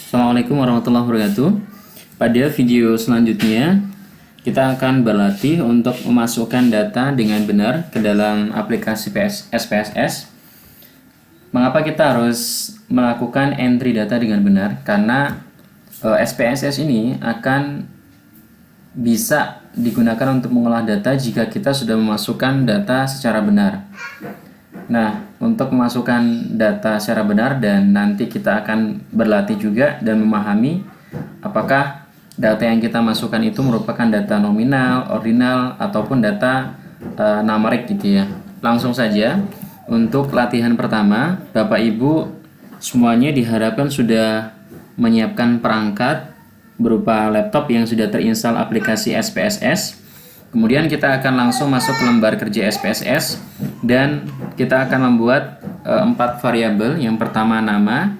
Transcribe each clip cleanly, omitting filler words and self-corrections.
Assalamualaikum warahmatullahi wabarakatuh. Pada video selanjutnya, kita akan berlatih untuk memasukkan data dengan benar ke dalam aplikasi SPSS. Mengapa kita harus melakukan entry data dengan benar? Karena SPSS ini akan bisa digunakan untuk mengolah data jika kita sudah memasukkan data secara benar. Nah, untuk memasukkan data secara benar dan nanti kita akan berlatih juga dan memahami apakah data yang kita masukkan itu merupakan data nominal, ordinal, ataupun data numerik gitu ya. Langsung saja untuk latihan pertama, Bapak Ibu semuanya diharapkan sudah menyiapkan perangkat berupa laptop yang sudah terinstal aplikasi SPSS. Kemudian kita akan langsung masuk ke lembar kerja SPSS dan kita akan membuat 4 variabel. Yang pertama nama,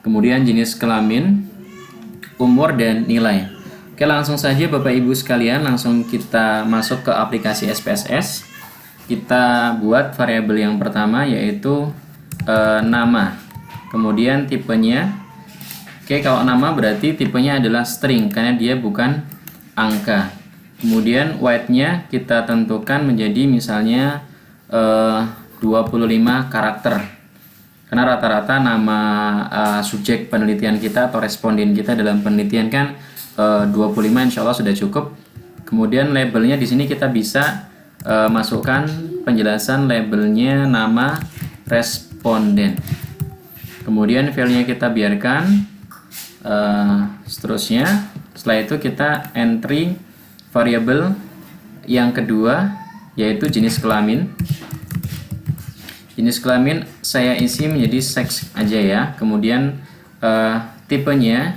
kemudian jenis kelamin, umur, dan nilai. Oke, langsung saja Bapak Ibu sekalian, langsung kita masuk ke aplikasi SPSS. Kita buat variabel yang pertama yaitu nama. Kemudian tipenya, oke, kalau nama berarti tipenya adalah string karena dia bukan angka. Kemudian weight-nya kita tentukan menjadi misalnya 25 karakter. Karena rata-rata nama subjek penelitian kita atau responden kita dalam penelitian kan 25, insya Allah sudah cukup. Kemudian labelnya di sini kita bisa masukkan penjelasan labelnya nama responden. Kemudian value-nya kita biarkan seterusnya. Setelah itu kita entry variabel yang kedua yaitu jenis kelamin. Jenis kelamin saya isi menjadi seks aja ya. Kemudian tipenya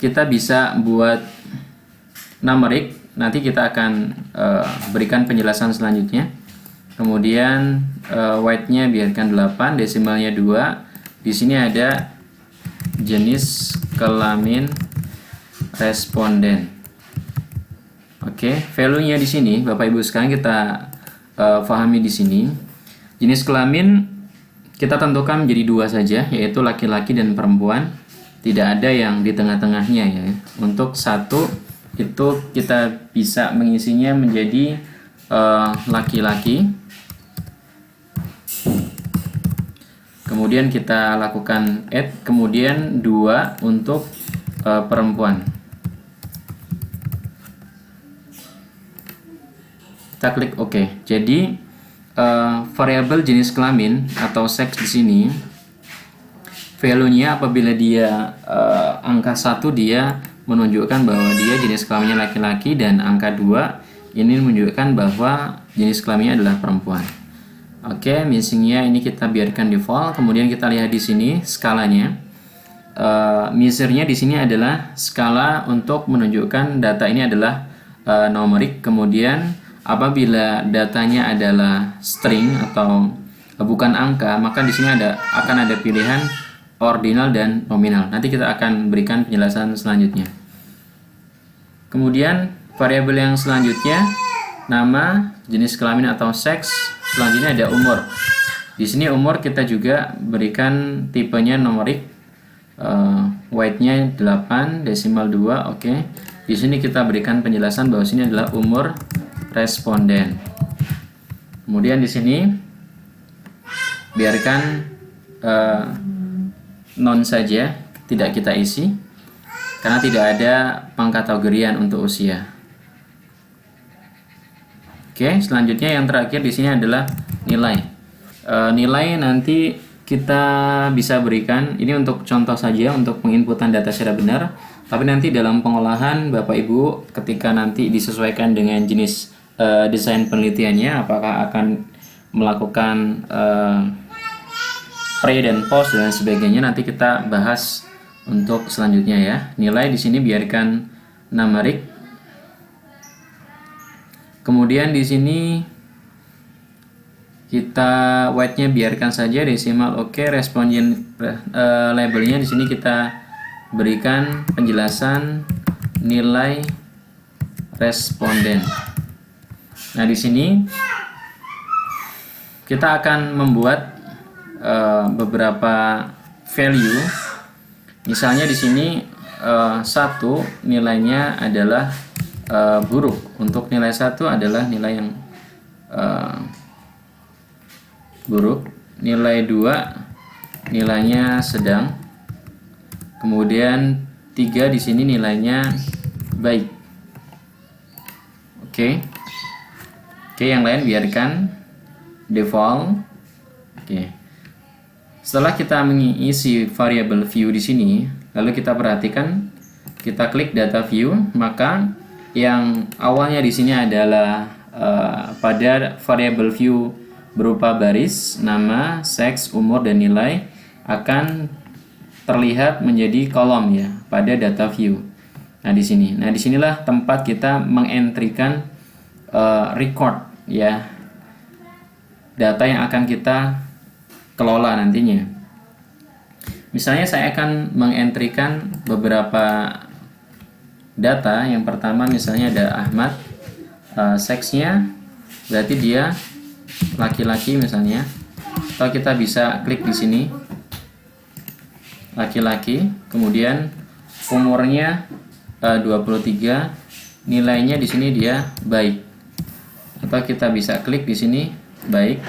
kita bisa buat numerik. Nanti kita akan berikan penjelasan selanjutnya. Kemudian weight-nya biarkan 8, desimalnya 2. Di sini ada jenis kelamin responden. Oke, value-nya di sini Bapak Ibu sekalian kita pahami di sini. Jenis kelamin kita tentukan menjadi 2 saja, yaitu laki-laki dan perempuan. Tidak ada yang di tengah-tengahnya ya. Untuk 1 itu kita bisa mengisinya menjadi laki-laki. Kemudian kita lakukan add, kemudian 2 untuk perempuan. Kita klik OK. Jadi variabel jenis kelamin atau seks di sini value-nya apabila dia angka 1 dia menunjukkan bahwa dia jenis kelaminnya laki-laki, dan angka 2 ini menunjukkan bahwa jenis kelaminnya adalah perempuan. Oke, missing-nya ini kita biarkan default. Kemudian kita lihat di sini skalanya. Measure-nya di sini adalah skala untuk menunjukkan data ini adalah numerik. Kemudian apabila datanya adalah string atau bukan angka, maka di sini akan ada pilihan ordinal dan nominal. Nanti kita akan berikan penjelasan selanjutnya. Kemudian variabel yang selanjutnya nama, jenis kelamin atau seks. Selanjutnya ada umur. Di sini umur kita juga berikan tipenya numerik. Weight-nya 8, desimal 2. Oke. Di sini kita berikan penjelasan bahwa sini adalah umur responden. Kemudian di sini biarkan non saja, tidak kita isi karena tidak ada pengkategorian untuk usia. Oke, selanjutnya yang terakhir di sini adalah nilai. Nilai nanti kita bisa berikan, ini untuk contoh saja untuk penginputan data secara benar, tapi nanti dalam pengolahan Bapak Ibu ketika nanti disesuaikan dengan jenis desain penelitiannya, apakah akan melakukan pre dan post dan sebagainya, nanti kita bahas untuk selanjutnya ya. Nilai di sini biarkan numerik. Kemudian di sini kita weight-nya biarkan saja desimal. Oke, responden labelnya di sini kita berikan penjelasan nilai responden. Nah, di sini kita akan membuat beberapa value. Misalnya di sini 1 nilainya adalah buruk. Untuk nilai 1 adalah nilai yang buruk. Nilai 2 nilainya sedang. Kemudian 3 di sini nilainya baik. Oke, yang lain biarkan default. Setelah kita mengisi variable view di sini, lalu kita perhatikan, kita klik data view, maka yang awalnya di sini adalah pada variable view berupa baris, nama, seks, umur, dan nilai akan terlihat menjadi kolom ya pada data view. Nah di sini, disinilah tempat kita mengentrikan record ya, data yang akan kita kelola nantinya. Misalnya saya akan mengentrikan beberapa data. Yang pertama misalnya ada Ahmad, seksnya berarti dia laki-laki misalnya, atau kita bisa klik di sini laki-laki, kemudian umurnya 23, nilainya di sini dia baik, atau kita bisa klik di sini baik,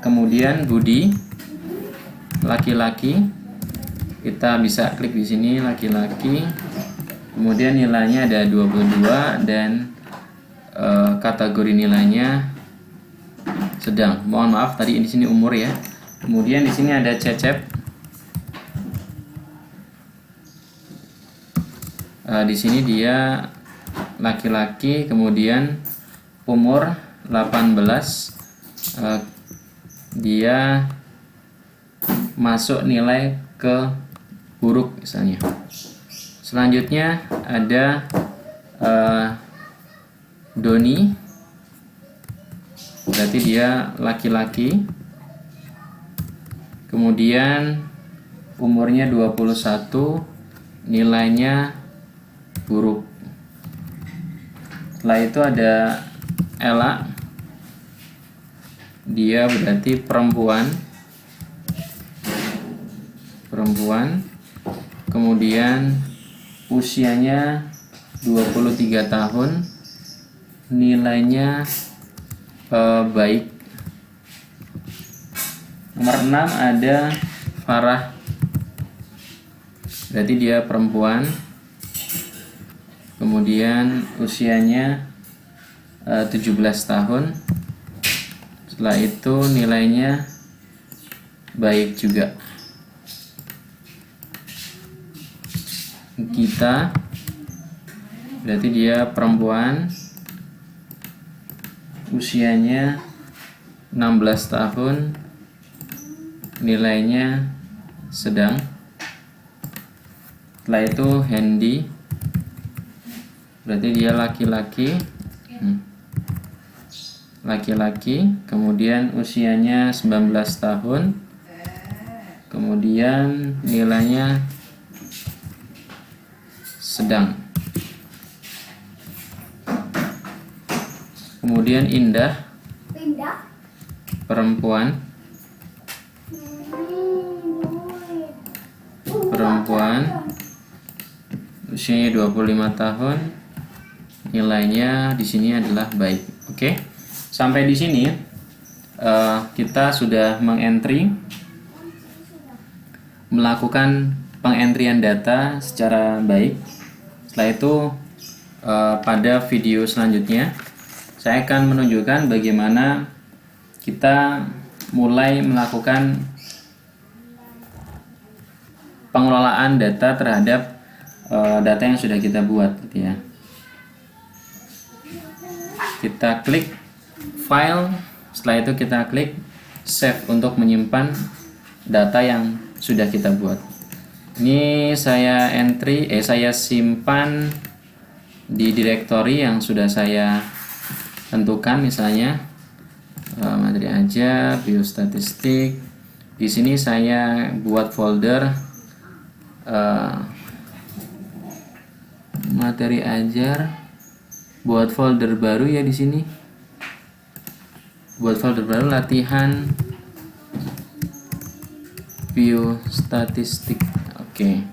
kemudian Budi laki-laki, kita bisa klik di sini laki-laki, kemudian nilainya ada 22 dan kategori nilainya sedang. Mohon maaf tadi di sini umur ya. Kemudian di sini ada Cecep. Di sini dia laki-laki, kemudian umur 18, dia masuk nilai ke buruk misalnya. Selanjutnya ada Doni, berarti dia laki-laki, kemudian umurnya 21, nilainya buruk. Setelah itu ada Ella, dia berarti perempuan, kemudian usianya 23 tahun, nilainya baik. Nomor 6 ada Farah, berarti dia perempuan, kemudian usianya 17 tahun. Setelah itu nilainya baik juga. Gita, berarti dia perempuan, usianya 16 tahun, nilainya sedang. Setelah itu Hendy, berarti dia laki-laki, kemudian usianya 19 tahun, kemudian nilainya sedang. Kemudian Indah, perempuan, usianya 25 tahun, nilainya di sini adalah baik. Oke. Sampai di sini kita sudah melakukan pengentrian data secara baik. Setelah itu pada video selanjutnya saya akan menunjukkan bagaimana kita mulai melakukan pengelolaan data terhadap data yang sudah kita buat gitu ya. Kita klik file, setelah itu kita klik save untuk menyimpan data yang sudah kita buat. Ini saya simpan di directory yang sudah saya tentukan, misalnya materi ajar, biostatistik. Di sini saya buat folder materi ajar, buat folder baru ya di sini. Buat folder baru latihan view statistik. Oke.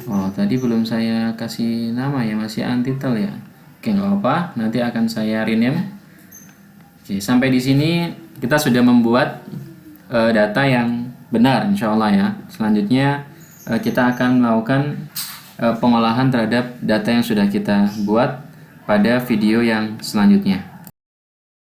Oh, tadi belum saya kasih nama ya, masih untitled ya. Oke, nggak apa, nanti akan saya rename. Oke, sampai di sini kita sudah membuat data yang benar, insya Allah ya. Selanjutnya kita akan melakukan pengolahan terhadap data yang sudah kita buat pada video yang selanjutnya.